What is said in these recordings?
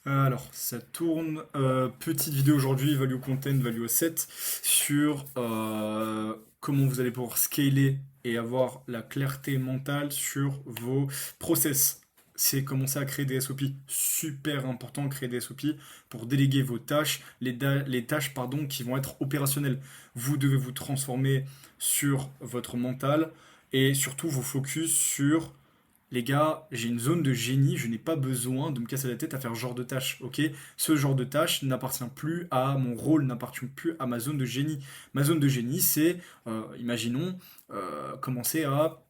Alors, ça tourne. Petite vidéo aujourd'hui, Value Content, Value Asset, sur comment vous allez pouvoir scaler et avoir la clarté mentale sur vos process. C'est commencer à créer des SOP. Super important, créer des SOP pour déléguer vos tâches, les tâches pardon, qui vont être opérationnelles. Vous devez vous transformer sur votre mental et surtout vous focus sur les gars, j'ai une zone de génie, je n'ai pas besoin de me casser la tête à faire ce genre de tâche, ok? Ce genre de tâche n'appartient plus à mon rôle, n'appartient plus à ma zone de génie. Ma zone de génie, c'est, imaginons, commencer à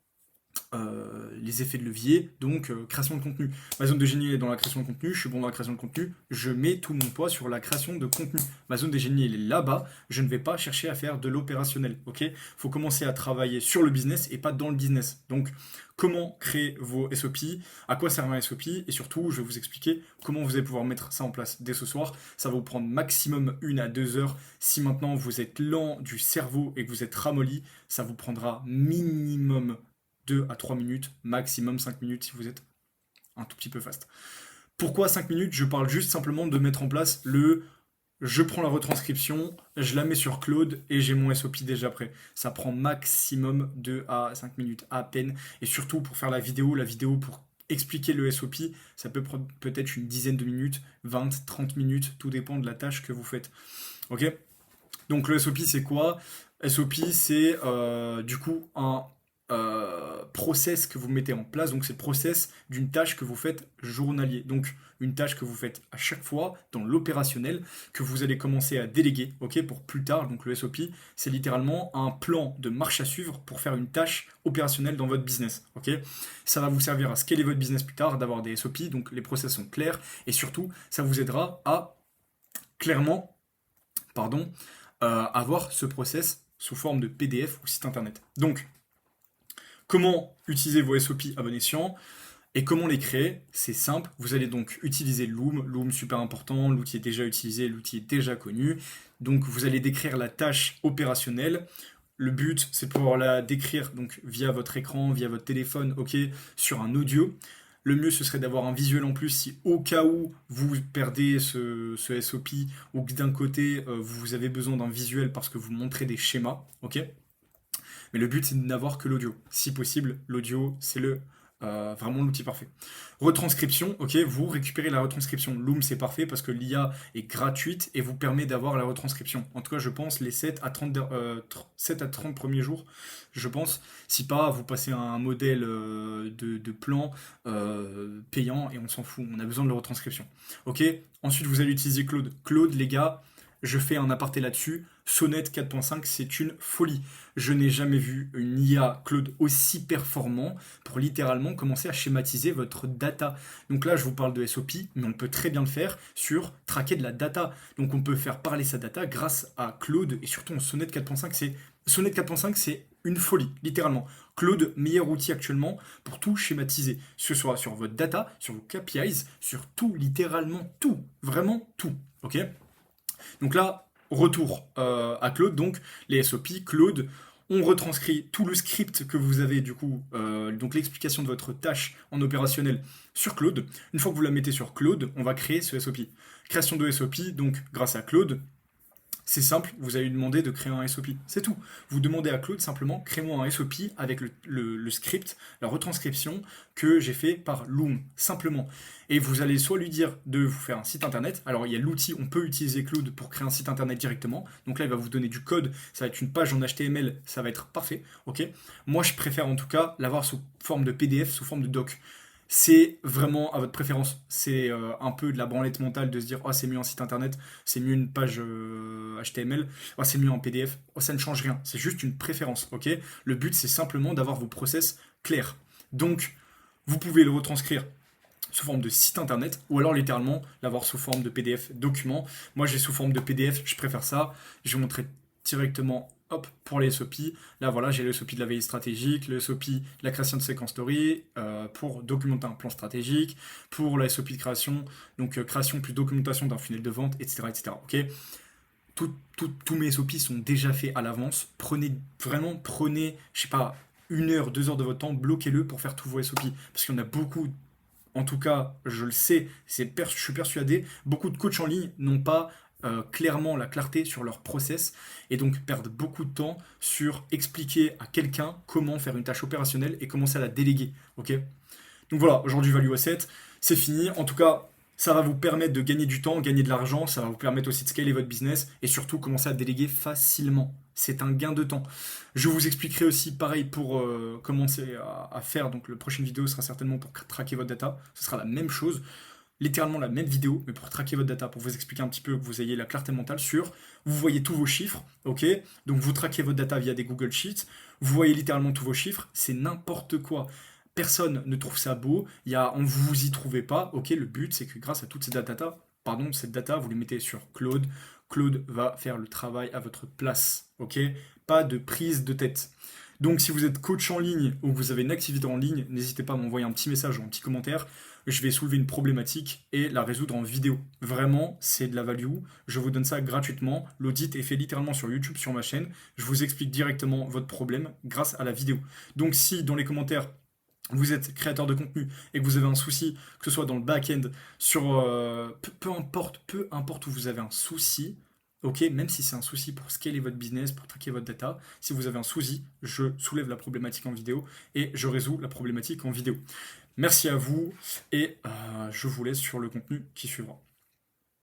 les effets de levier, donc création de contenu. Ma zone de génie est dans la création de contenu, je suis bon dans la création de contenu, je mets tout mon poids sur la création de contenu. Ma zone de génie elle est là-bas, je ne vais pas chercher à faire de l'opérationnel, ok? Faut commencer à travailler sur le business et pas dans le business. Donc, comment créer vos SOP, à quoi sert un SOP, et surtout, je vais vous expliquer comment vous allez pouvoir mettre ça en place dès ce soir. Ça va vous prendre maximum 1 à 2 heures. Si maintenant vous êtes lent du cerveau et que vous êtes ramolli, ça vous prendra minimum 2 à 3 minutes, maximum 5 minutes si vous êtes un tout petit peu fast. Pourquoi 5 minutes? Je parle juste simplement de mettre en place le je prends la retranscription, je la mets sur Claude et j'ai mon SOP déjà prêt. Ça prend maximum 2 à 5 minutes à peine. Et surtout pour faire la vidéo pour expliquer le SOP, ça peut prendre peut-être une dizaine de minutes, 20, 30 minutes, tout dépend de la tâche que vous faites. Ok? Donc le SOP c'est quoi? SOP c'est du coup un process que vous mettez en place. Donc c'est le process d'une tâche que vous faites journalier. Donc une tâche que vous faites à chaque fois dans l'opérationnel que vous allez commencer à déléguer, ok, pour plus tard. Donc le SOP c'est littéralement un plan de marche à suivre pour faire une tâche opérationnelle dans votre business, ok. Ça va vous servir à scaler votre business plus tard, d'avoir des SOP. Donc les process sont clairs et surtout ça vous aidera à clairement, pardon, avoir ce process sous forme de PDF ou site internet. Donc, comment utiliser vos SOP à bon escient et comment les créer? C'est simple, vous allez donc utiliser Loom. Loom, super important, l'outil est déjà utilisé, l'outil est déjà connu. Donc, vous allez décrire la tâche opérationnelle. Le but, c'est de pouvoir la décrire donc via votre écran, via votre téléphone, ok, sur un audio. Le mieux, ce serait d'avoir un visuel en plus si au cas où vous perdez ce SOP ou que d'un côté, vous avez besoin d'un visuel parce que vous montrez des schémas, ok. Mais le but, c'est de n'avoir que l'audio. Si possible, l'audio, c'est vraiment l'outil parfait. Retranscription, ok, vous récupérez la retranscription. Loom, c'est parfait parce que l'IA est gratuite et vous permet d'avoir la retranscription. En tout cas, je pense les 7 à 30 premiers jours, je pense. Si pas, vous passez à un modèle de plan payant et on s'en fout. On a besoin de la retranscription. Ok, ensuite, vous allez utiliser Claude. Claude, les gars, je fais un aparté là-dessus. Sonnet 4.5, c'est une folie. Je n'ai jamais vu une IA Claude aussi performant pour littéralement commencer à schématiser votre data. Donc là, je vous parle de SOP, mais on peut très bien le faire sur traquer de la data. Donc on peut faire parler sa data grâce à Claude et surtout en Sonnet 4.5, c'est une folie, littéralement. Claude, meilleur outil actuellement pour tout schématiser, que ce soit sur votre data, sur vos KPIs, sur tout, littéralement tout, vraiment tout. Ok? Donc là, retour à Claude, donc les SOP, Claude, on retranscrit tout le script que vous avez du coup, donc l'explication de votre tâche en opérationnel sur Claude. Une fois que vous la mettez sur Claude, on va créer ce SOP. Création de SOP, donc grâce à Claude, c'est simple, vous allez lui demander de créer un SOP. C'est tout. Vous demandez à Claude simplement, crée-moi un SOP avec le script, la retranscription que j'ai fait par Loom, simplement. Et vous allez soit lui dire de vous faire un site internet. Alors il y a l'outil, on peut utiliser Claude pour créer un site internet directement. Donc là, il va vous donner du code, ça va être une page en HTML, ça va être parfait. Ok. Moi, je préfère en tout cas l'avoir sous forme de PDF, sous forme de doc. C'est vraiment à votre préférence. C'est un peu de la branlette mentale de se dire oh c'est mieux un site internet, c'est mieux une page HTML, oh c'est mieux en PDF. Oh ça ne change rien. C'est juste une préférence, ok. Le but c'est simplement d'avoir vos process clairs. Donc vous pouvez le retranscrire sous forme de site internet ou alors littéralement l'avoir sous forme de PDF document. Moi j'ai sous forme de PDF, je préfère ça. Je vais vous montrer directement hop pour les SOP. Là voilà, j'ai le SOP de la veille stratégique, le SOP de la création de séquence story pour documenter un plan stratégique, pour la SOP de création, donc création plus documentation d'un funnel de vente, etc. etc. Ok, tous mes SOP sont déjà faits à l'avance. Prenez, je sais pas, 1 heure, 2 heures de votre temps, bloquez-le pour faire tous vos SOP. Parce qu'il y en a beaucoup en tout cas, je le sais, je suis persuadé, beaucoup de coachs en ligne n'ont pas clairement la clarté sur leur process et donc perdent beaucoup de temps sur expliquer à quelqu'un comment faire une tâche opérationnelle et commencer à la déléguer. Ok. Donc voilà, aujourd'hui Value Asset, c'est fini. En tout cas, ça va vous permettre de gagner du temps, gagner de l'argent, ça va vous permettre aussi de scaler votre business et surtout commencer à déléguer facilement. C'est un gain de temps. Je vous expliquerai aussi pareil pour commencer à faire. Donc, la prochaine vidéo sera certainement pour traquer votre data. Ce sera la même chose, littéralement la même vidéo, mais pour traquer votre data, pour vous expliquer un petit peu que vous ayez la clarté mentale sur. Vous voyez tous vos chiffres, ok. Donc, vous traquez votre data via des Google Sheets. Vous voyez littéralement tous vos chiffres. C'est n'importe quoi. Personne ne trouve ça beau, vous y trouvez pas, ok, le but c'est que grâce à toutes ces data, pardon, cette data, vous les mettez sur Claude, Claude va faire le travail à votre place, ok, pas de prise de tête. Donc si vous êtes coach en ligne ou que vous avez une activité en ligne, n'hésitez pas à m'envoyer un petit message ou un petit commentaire, je vais soulever une problématique et la résoudre en vidéo. Vraiment, c'est de la value, je vous donne ça gratuitement, l'audit est fait littéralement sur YouTube, sur ma chaîne, je vous explique directement votre problème grâce à la vidéo. Donc si dans les commentaires, vous êtes créateur de contenu et que vous avez un souci, que ce soit dans le back-end, sur peu importe où vous avez un souci, ok, même si c'est un souci pour scaler votre business, pour traquer votre data, si vous avez un souci, je soulève la problématique en vidéo et je résous la problématique en vidéo. Merci à vous et je vous laisse sur le contenu qui suivra.